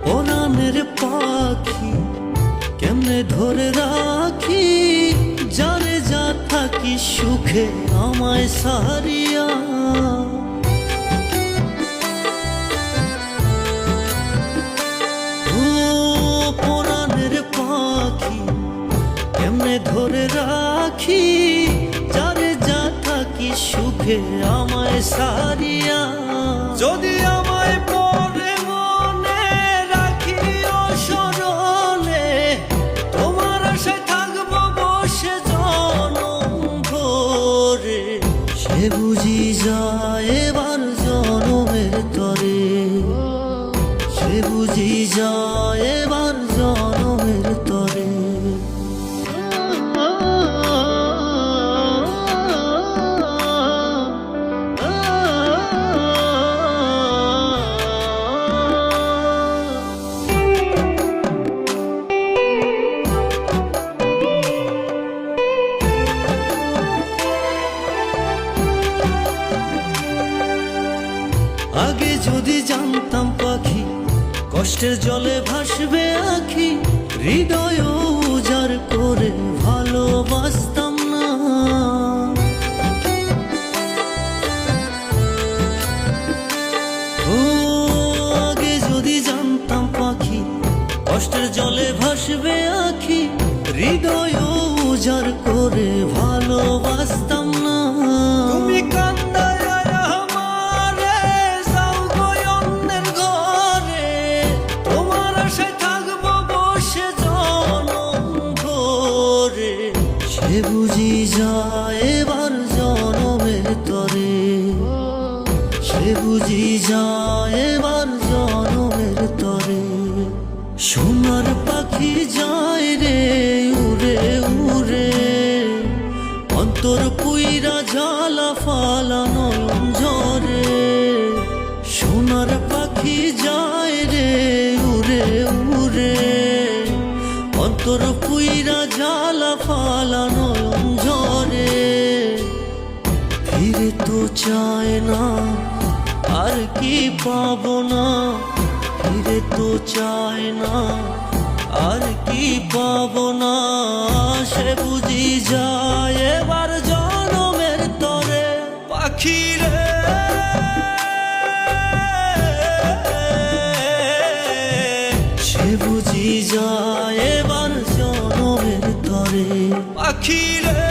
পরাণের পাখি কেমনে ধরে রাখি, যারে যা থাকি সুখে আমায় সারিয়া। ও পরাণের পাখি কেমনে ধরে রাখি, যারে যা থাকি সুখে আমায় সারিয়া। যদি আমায় পরে মনে রাখিও স্মরণে, তোমার আশায় থাকবো বসে জনম ভরে। সে বুঝি যায় এবার জনমের তরে, সে বুঝি যায় এবার জনমের তরে। আগে যদি জানতাম পাখি কষ্টের জলে ভাসবে আখি, হৃদয় উজাড় করে ভালোবাসতাম না। ও আগে যদি জানতাম পাখি কষ্টের জলে ভাসবে আখি, হৃদয় উজাড় করে ভালোবাসতাম না। তুমি কান্দায় সে বুঝি যায় এবার জনমের তরে, সে বুঝি যায় এবার জনমের তরে। সোনার পাখি যায় রে উড়ে উড়ে, অন্তর পুইরা ঝালা ফালা নয়ন ঝরে। সোনার পাখি যায় রে উড়ে উড়ে, অন্তর পুইরা ঝালা ফালা নয়ন ঝরে। ফিরে তো চায় না আর কি পাবো না, ফিরে তো চায় না আর কি পাবো না। সে বুঝি যায় এবার জনমের তরে। পাখি রে সে বুঝি যায় এবার জনমের তরে। পাখি রে